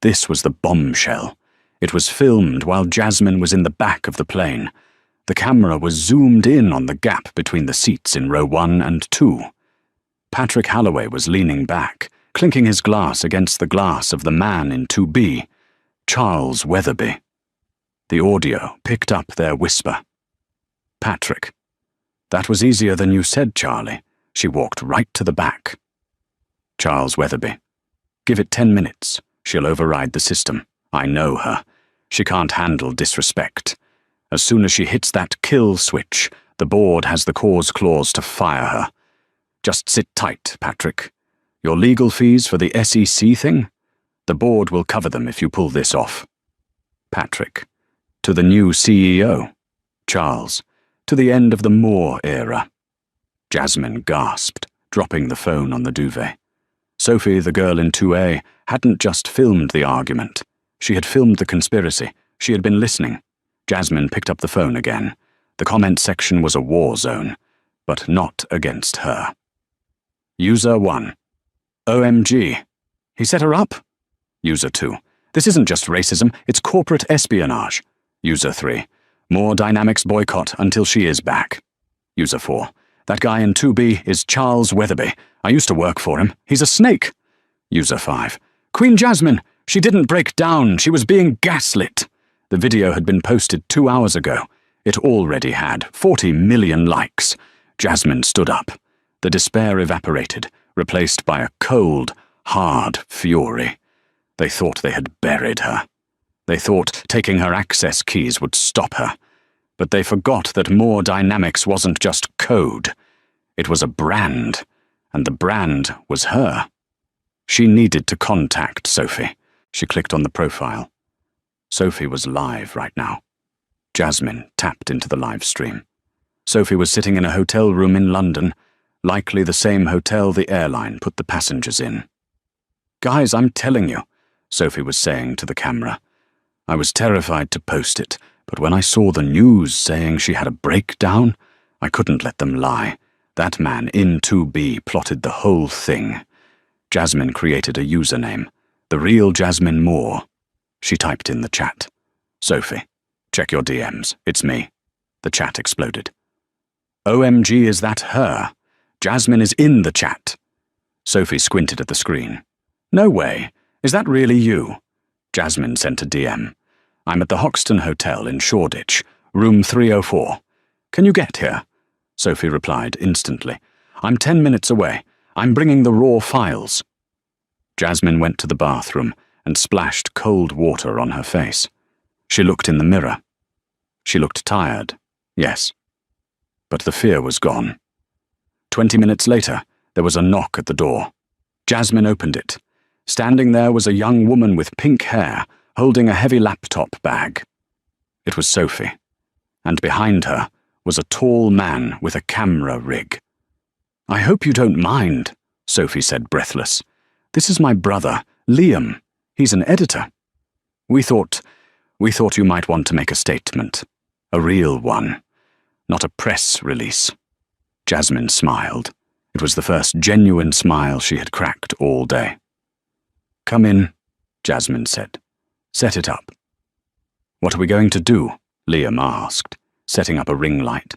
[SPEAKER 1] This was the bombshell. It was filmed while Jasmine was in the back of the plane. The camera was zoomed in on the gap between the seats in row 1 and 2. Patrick Halloway was leaning back, clinking his glass against the glass of the man in 2B, Charles Weatherby. The audio picked up their whisper. "Patrick, That was easier than you said, Charlie. She walked right to the back. Charles Weatherby. Give it 10 minutes. She'll override the system. I know her. She can't handle disrespect. As soon as she hits that kill switch, the board has the cause clause to fire her. Just sit tight, Patrick. Your legal fees for the SEC thing? The board will cover them if you pull this off. Patrick. To the new CEO. Charles. To the end of the Moore era. Jasmine gasped, dropping the phone on the duvet. Sophie, the girl in 2A, hadn't just filmed the argument. She had filmed the conspiracy. She had been listening. Jasmine picked up the phone again. The comment section was a war zone, but not against her. User 1. OMG. He set her up? User 2. This isn't just racism, it's corporate espionage. User 3. More Dynamics boycott until she is back. User 4. That guy in 2B is Charles Weatherby. I used to work for him. He's a snake. User 5. Queen Jasmine. She didn't break down. She was being gaslit. The video had been posted 2 hours ago. It already had 40 million likes. Jasmine stood up. The despair evaporated, replaced by a cold, hard fury. They thought they had buried her. They thought taking her access keys would stop her. But they forgot that More Dynamics wasn't just code. It was a brand, and the brand was her. She needed to contact Sophie. She clicked on the profile. Sophie was live right now. Jasmine tapped into the live stream. Sophie was sitting in a hotel room in London, likely the same hotel the airline put the passengers in. Guys, I'm telling you, Sophie was saying to the camera. I was terrified to post it, but when I saw the news saying she had a breakdown, I couldn't let them lie. That man in 2B plotted the whole thing. Jasmine created a username, The Real Jasmine Moore. She typed in the chat. Sophie, check your DMs. It's me. The chat exploded. OMG, is that her? Jasmine is in the chat. Sophie squinted at the screen. No way. Is that really you? Jasmine sent a DM. I'm at the Hoxton Hotel in Shoreditch, room 304. Can you get here? Sophie replied instantly. I'm 10 minutes away. I'm bringing the raw files. Jasmine went to the bathroom and splashed cold water on her face. She looked in the mirror. She looked tired, yes. But the fear was gone. 20 minutes later, there was a knock at the door. Jasmine opened it. Standing there was a young woman with pink hair, holding a heavy laptop bag. It was Sophie, and behind her was a tall man with a camera rig. I hope you don't mind, Sophie said, breathless. This is my brother, Liam. He's an editor. We thought you might want to make a statement. A real one. Not a press release. Jasmine smiled. It was the first genuine smile she had cracked all day. Come in, Jasmine said. Set it up. What are we going to do? Liam asked, setting up a ring light.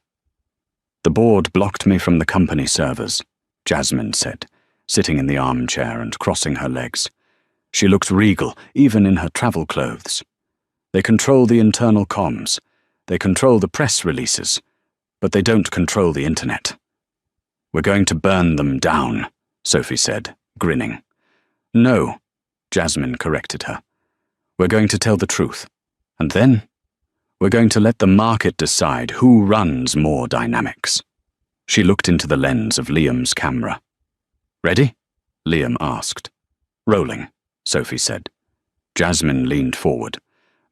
[SPEAKER 1] The board blocked me from the company servers, Jasmine said, sitting in the armchair and crossing her legs. She looked regal, even in her travel clothes. They control the internal comms. They control the press releases. But they don't control the internet. We're going to burn them down, Sophie said, grinning. No, Jasmine corrected her. We're going to tell the truth. And then, we're going to let the market decide who runs More Dynamics. She looked into the lens of Liam's camera. Ready? Liam asked. Rolling, Sophie said. Jasmine leaned forward.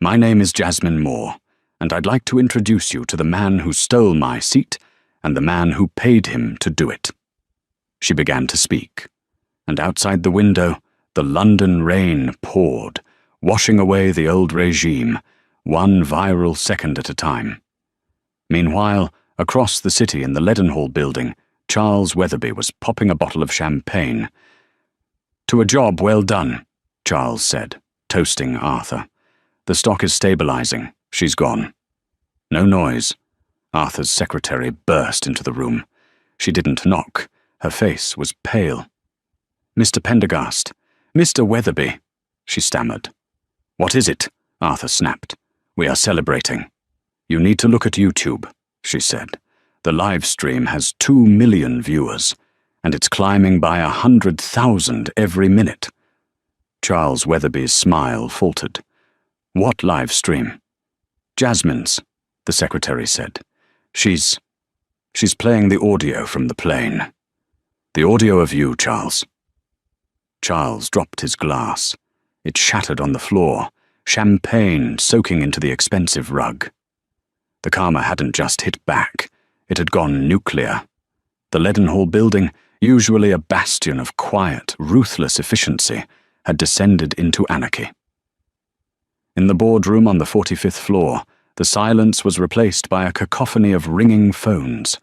[SPEAKER 1] My name is Jasmine Moore, and I'd like to introduce you to the man who stole my seat and the man who paid him to do it. She began to speak, and outside the window, the London rain poured, washing away the old regime, one viral second at a time. Meanwhile, across the city in the Leadenhall building, Charles Weatherby was popping a bottle of champagne. To a job well done, Charles said, toasting Arthur. The stock is stabilizing. She's gone. No noise. Arthur's secretary burst into the room. She didn't knock. Her face was pale. Mr. Pendergast, Mr. Weatherby, she stammered. What is it? Arthur snapped. We are celebrating. You need to look at YouTube, she said. The live stream has 2 million viewers, and it's climbing by 100,000 every minute. Charles Weatherby's smile faltered. What live stream? Jasmine's, the secretary said. She's playing the audio from the plane. The audio of you, Charles. Charles dropped his glass. It shattered on the floor, champagne soaking into the expensive rug. The karma hadn't just hit back, it had gone nuclear. The Leadenhall building, usually a bastion of quiet, ruthless efficiency, had descended into anarchy. In the boardroom on the 45th floor, the silence was replaced by a cacophony of ringing phones.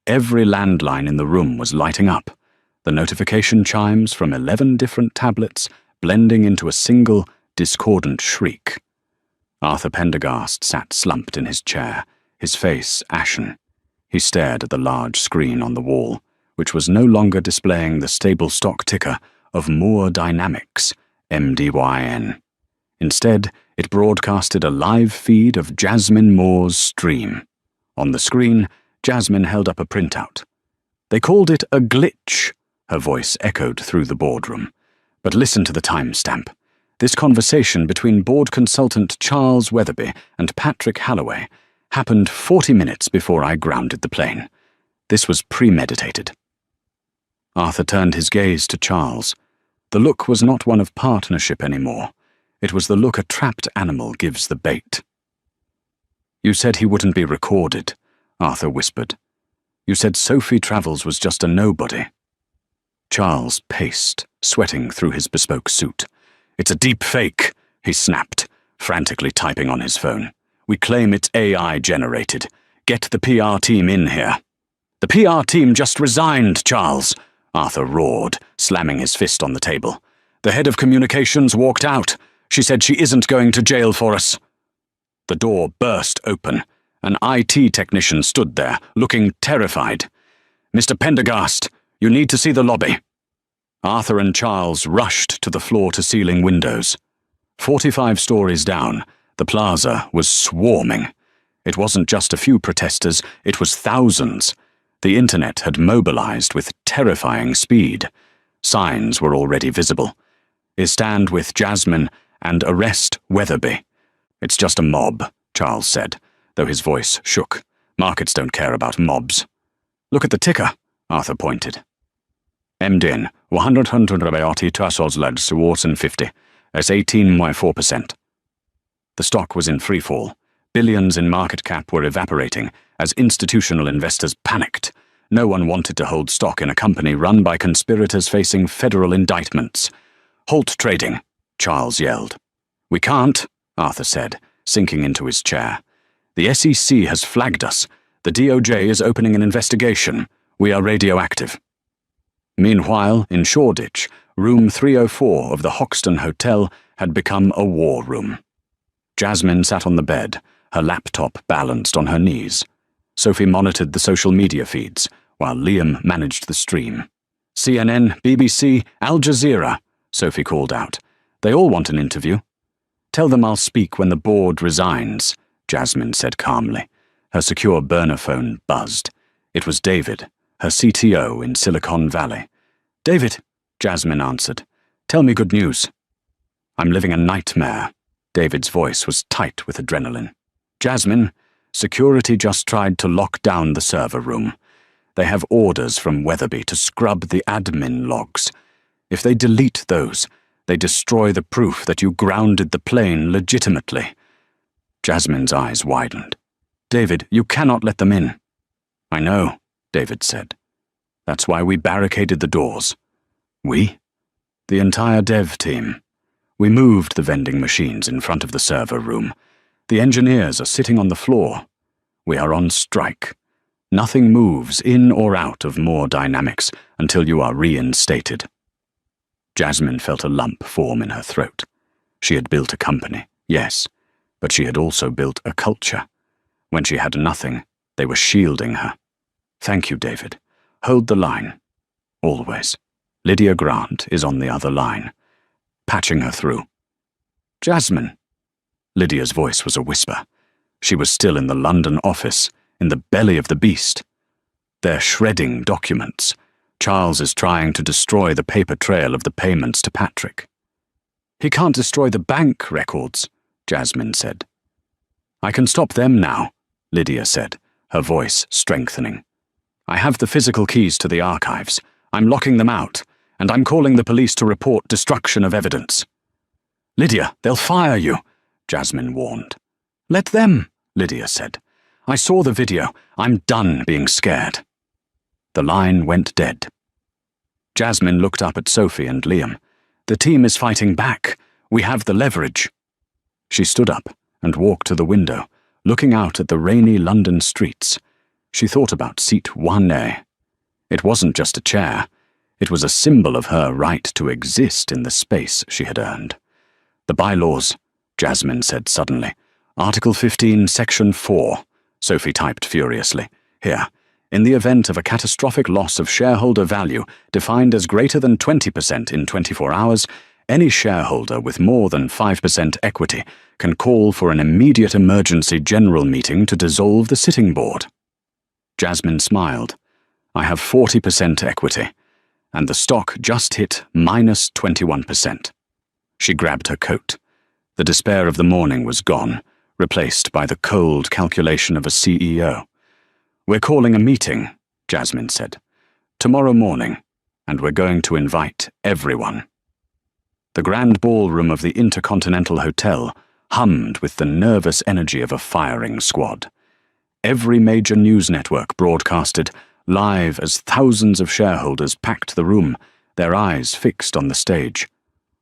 [SPEAKER 1] Every landline in the room was lighting up, the notification chimes from 11 different tablets blending into a single, discordant shriek. Arthur Pendergast sat slumped in his chair, his face ashen. He stared at the large screen on the wall, which was no longer displaying the stable stock ticker of Moore Dynamics, MDYN. Instead, it broadcasted a live feed of Jasmine Moore's stream. On the screen, Jasmine held up a printout. They called it a glitch, her voice echoed through the boardroom. But listen to the timestamp. This conversation between board consultant Charles Weatherby and Patrick Halloway happened 40 minutes before I grounded the plane. This was premeditated. Arthur turned his gaze to Charles. The look was not one of partnership anymore. It was the look a trapped animal gives the bait. You said he wouldn't be recorded, Arthur whispered. You said Sophie Travels was just a nobody. Charles paced, sweating through his bespoke suit. It's a deep fake, he snapped, frantically typing on his phone. We claim it's AI-generated. Get the PR team in here. The PR team just resigned, Charles, Arthur roared, slamming his fist on the table. The head of communications walked out. She said she isn't going to jail for us. The door burst open. An IT technician stood there, looking terrified. Mr. Pendergast, you need to see the lobby. Arthur and Charles rushed to the floor-to-ceiling windows. 45 stories down, the plaza was swarming. It wasn't just a few protesters, it was thousands. The internet had mobilized with terrifying speed. Signs were already visible. Stand with Jasmine and arrest Weatherby. It's just a mob, Charles said, though his voice shook. Markets don't care about mobs. Look at the ticker, Arthur pointed. MDN, 180 Tassos lads towards 50. That's 18.4%. The stock was in freefall. Billions in market cap were evaporating as institutional investors panicked. No one wanted to hold stock in a company run by conspirators facing federal indictments. Halt trading, Charles yelled. We can't, Arthur said, sinking into his chair. The SEC has flagged us. The DOJ is opening an investigation. We are radioactive. Meanwhile, in Shoreditch, room 304 of the Hoxton Hotel had become a war room. Jasmine sat on the bed, her laptop balanced on her knees. Sophie monitored the social media feeds, while Liam managed the stream. CNN, BBC, Al Jazeera, Sophie called out. They all want an interview. Tell them I'll speak when the board resigns, Jasmine said calmly. Her secure burner phone buzzed. It was David, her CTO in Silicon Valley. David, Jasmine answered. Tell me good news. I'm living a nightmare. David's voice was tight with adrenaline. Jasmine, security just tried to lock down the server room. They have orders from Weatherby to scrub the admin logs. If they delete those, they destroy the proof that you grounded the plane legitimately. Jasmine's eyes widened. David, you cannot let them in. I know, David said. That's why we barricaded the doors. We? The entire dev team. We moved the vending machines in front of the server room. The engineers are sitting on the floor. We are on strike. Nothing moves in or out of Moore Dynamics until you are reinstated. Jasmine felt a lump form in her throat. She had built a company, yes, but she had also built a culture. When she had nothing, they were shielding her. Thank you, David. Hold the line. Always. Lydia Grant is on the other line. Patching her through. Jasmine. Lydia's voice was a whisper. She was still in the London office, in the belly of the beast. They're shredding documents. Charles is trying to destroy the paper trail of the payments to Patrick. He can't destroy the bank records, Jasmine said. I can stop them now, Lydia said, her voice strengthening. I have the physical keys to the archives. I'm locking them out, and I'm calling the police to report destruction of evidence. Lydia, they'll fire you, Jasmine warned. Let them, Lydia said. I saw the video. I'm done being scared. The line went dead. Jasmine looked up at Sophie and Liam. The team is fighting back. We have the leverage. She stood up and walked to the window, looking out at the rainy London streets. She thought about seat 1A. It wasn't just a chair. It was a symbol of her right to exist in the space she had earned. The bylaws, Jasmine said suddenly. Article 15, Section 4, Sophie typed furiously. Here, in the event of a catastrophic loss of shareholder value defined as greater than 20% in 24 hours, any shareholder with more than 5% equity can call for an immediate emergency general meeting to dissolve the sitting board. Jasmine smiled. I have 40% equity, and the stock just hit minus 21%. She grabbed her coat. The despair of the morning was gone, replaced by the cold calculation of a CEO. We're calling a meeting, Jasmine said. Tomorrow morning, and we're going to invite everyone. The grand ballroom of the Intercontinental Hotel hummed with the nervous energy of a firing squad. Every major news network broadcasted, live as thousands of shareholders packed the room, their eyes fixed on the stage.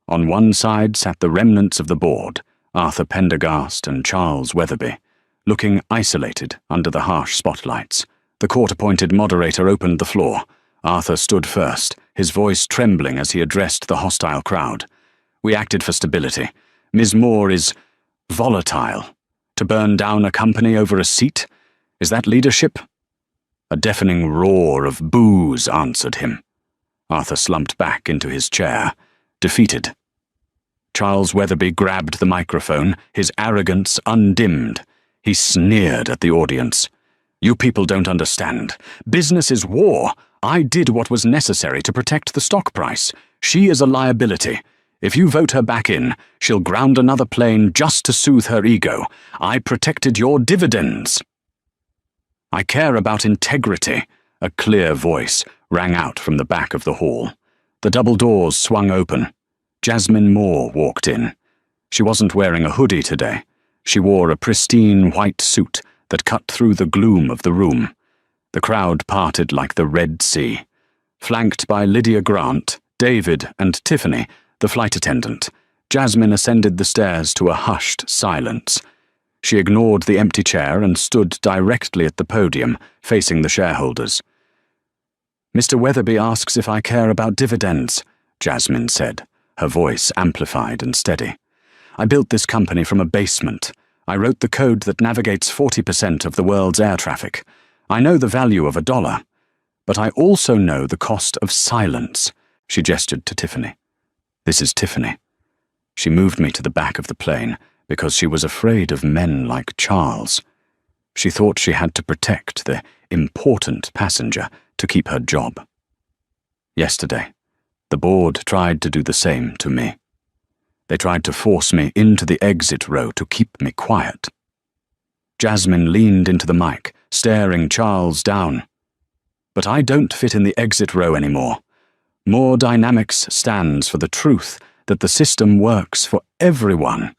[SPEAKER 1] On one side sat the remnants of the board, Arthur Pendergast and Charles Weatherby, looking isolated under the harsh spotlights. The court-appointed moderator opened the floor. Arthur stood first, his voice trembling as he addressed the hostile crowd. We acted for stability. Ms. Moore is volatile. To burn down a company over a seat? Is that leadership? A deafening roar of boos answered him. Arthur slumped back into his chair, defeated. Charles Weatherby grabbed the microphone, his arrogance undimmed. He sneered at the audience. You people don't understand. Business is war. I did what was necessary to protect the stock price. She is a liability. If you vote her back in, she'll ground another plane just to soothe her ego. I protected your dividends. I care about integrity, a clear voice rang out from the back of the hall. The double doors swung open. Jasmine Moore walked in. She wasn't wearing a hoodie today. She wore a pristine white suit that cut through the gloom of the room. The crowd parted like the Red Sea. Flanked by Lydia Grant, David, and Tiffany, the flight attendant, Jasmine ascended the stairs to a hushed silence. She ignored the empty chair and stood directly at the podium, facing the shareholders. Mr. Weatherby asks if I care about dividends, Jasmine said, her voice amplified and steady. I built this company from a basement. I wrote the code that navigates 40% of the world's air traffic. I know the value of $1, but I also know the cost of silence, she gestured to Tiffany. This is Tiffany. She moved me to the back of the plane because she was afraid of men like Charles. She thought she had to protect the important passenger to keep her job. Yesterday, the board tried to do the same to me. They tried to force me into the exit row to keep me quiet. Jasmine leaned into the mic, staring Charles down. But I don't fit in the exit row anymore. More Dynamics stands for the truth that the system works for everyone,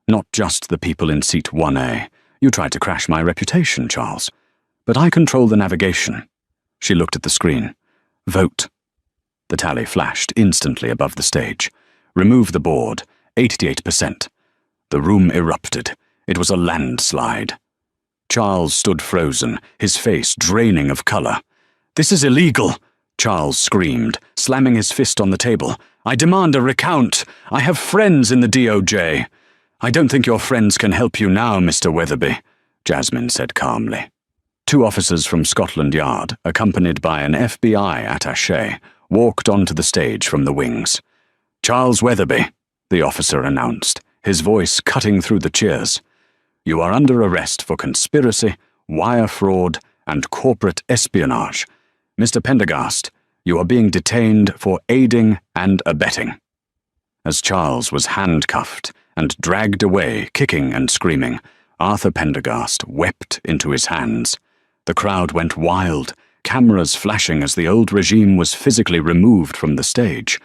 [SPEAKER 1] not just the people in seat 1A. You tried to crash my reputation, Charles. But I control the navigation. She looked at the screen. Vote. The tally flashed instantly above the stage. Remove the board. 88%. The room erupted. It was a landslide. Charles stood frozen, his face draining of color. This is illegal, Charles screamed, slamming his fist on the table. I demand a recount. I have friends in the DOJ. I don't think your friends can help you now, Mr. Weatherby, Jasmine said calmly. 2 officers from Scotland Yard, accompanied by an FBI attaché, walked onto the stage from the wings. Charles Weatherby, the officer announced, his voice cutting through the cheers. You are under arrest for conspiracy, wire fraud, and corporate espionage. Mr. Pendergast, you are being detained for aiding and abetting." As Charles was handcuffed and dragged away, kicking and screaming, Arthur Pendergast wept into his hands. The crowd went wild, cameras flashing as the old regime was physically removed from the stage.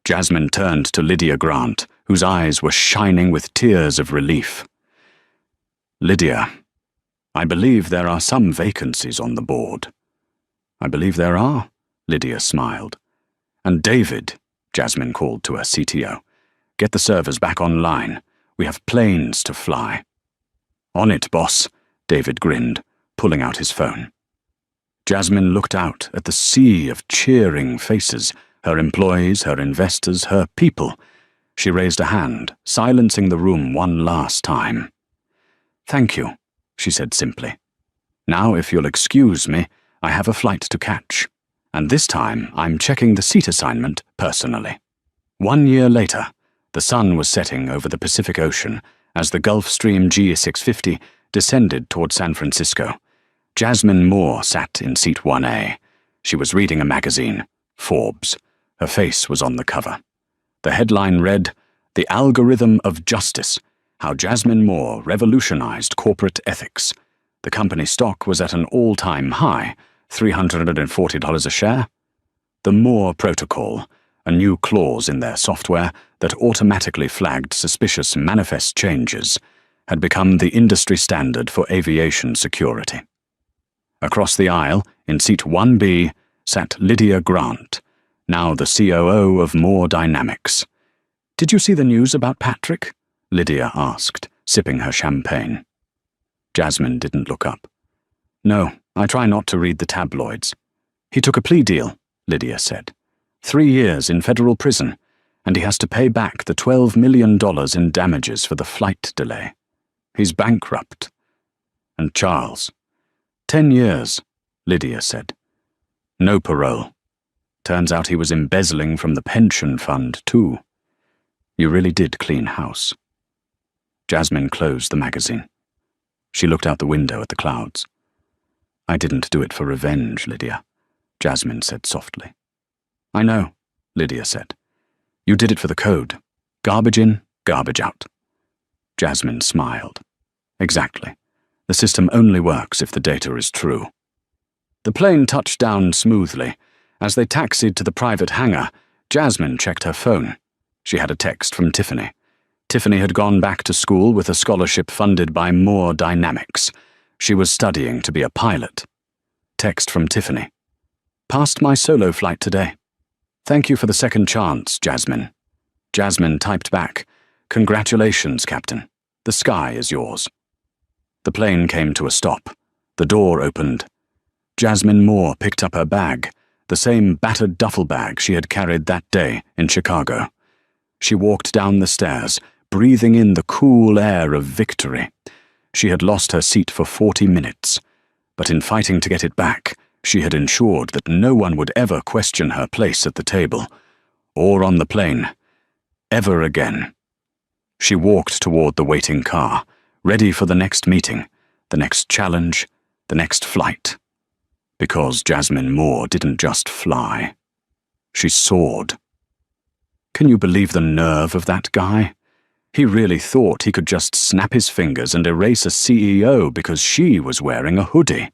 [SPEAKER 1] Jasmine turned to Lydia Grant, whose eyes were shining with tears of relief. "Lydia, I believe there are some vacancies on the board." "I believe there are," Lydia smiled. "And David," Jasmine called to her CTO, "get the servers back online. We have planes to fly." "On it, boss," David grinned, pulling out his phone. Jasmine looked out at the sea of cheering faces, her employees, her investors, her people. She raised a hand, silencing the room one last time. "Thank you," she said simply. "Now, if you'll excuse me, I have a flight to catch, and this time I'm checking the seat assignment personally." 1 year later, the sun was setting over the Pacific Ocean as the Gulfstream G650 descended toward San Francisco. Jasmine Moore sat in seat 1A. She was reading a magazine, Forbes. Her face was on the cover. The headline read, "The Algorithm of Justice: How Jasmine Moore Revolutionized Corporate Ethics." The company stock was at an all-time high, $340 a share. The Moore Protocol, a new clause in their software that automatically flagged suspicious manifest changes, had become the industry standard for aviation security. Across the aisle, in seat 1B, sat Lydia Grant, now the COO of Moore Dynamics. "Did you see the news about Patrick?" Lydia asked, sipping her champagne. Jasmine didn't look up. "No, I try not to read the tabloids." "He took a plea deal," Lydia said. 3 years in federal prison, and he has to pay back the $12 million in damages for the flight delay. He's bankrupt." "And Charles?" 10 years, Lydia said. "No parole. Turns out he was embezzling from the pension fund, too. You really did clean house." Jasmine closed the magazine. She looked out the window at the clouds. "I didn't do it for revenge, Lydia," Jasmine said softly. "I know," Lydia said. "You did it for the code. Garbage in, garbage out." Jasmine smiled. "Exactly. The system only works if the data is true." The plane touched down smoothly. As they taxied to the private hangar, Jasmine checked her phone. She had a text from Tiffany. Tiffany had gone back to school with a scholarship funded by Moore Dynamics. She was studying to be a pilot. Text from Tiffany. "Passed my solo flight today. Thank you for the second chance, Jasmine." Jasmine typed back, "Congratulations, Captain. The sky is yours." The plane came to a stop. The door opened. Jasmine Moore picked up her bag, the same battered duffel bag she had carried that day in Chicago. She walked down the stairs, breathing in the cool air of victory. She had lost her seat for 40 minutes, but in fighting to get it back, she had ensured that no one would ever question her place at the table, or on the plane, ever again. She walked toward the waiting car, ready for the next meeting, the next challenge, the next flight. Because Jasmine Moore didn't just fly. She soared. Can you believe the nerve of that guy? He really thought he could just snap his fingers and erase a CEO because she was wearing a hoodie.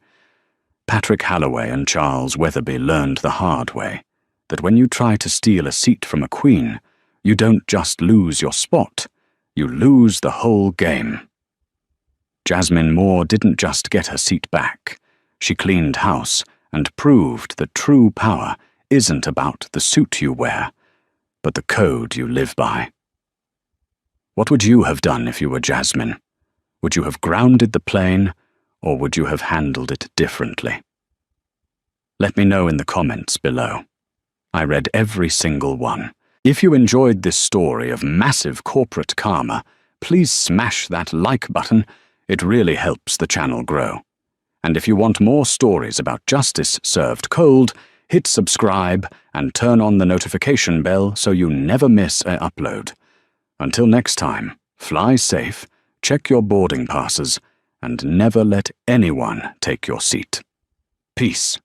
[SPEAKER 1] Patrick Halloway and Charles Weatherby learned the hard way that when you try to steal a seat from a queen, you don't just lose your spot, you lose the whole game. Jasmine Moore didn't just get her seat back. She cleaned house and proved that true power isn't about the suit you wear, but the code you live by. What would you have done if you were Jasmine? Would you have grounded the plane, or would you have handled it differently? Let me know in the comments below. I read every single one. If you enjoyed this story of massive corporate karma, please smash that like button. It really helps the channel grow. And if you want more stories about justice served cold, hit subscribe and turn on the notification bell so you never miss an upload. Until next time, fly safe, check your boarding passes, and never let anyone take your seat. peace.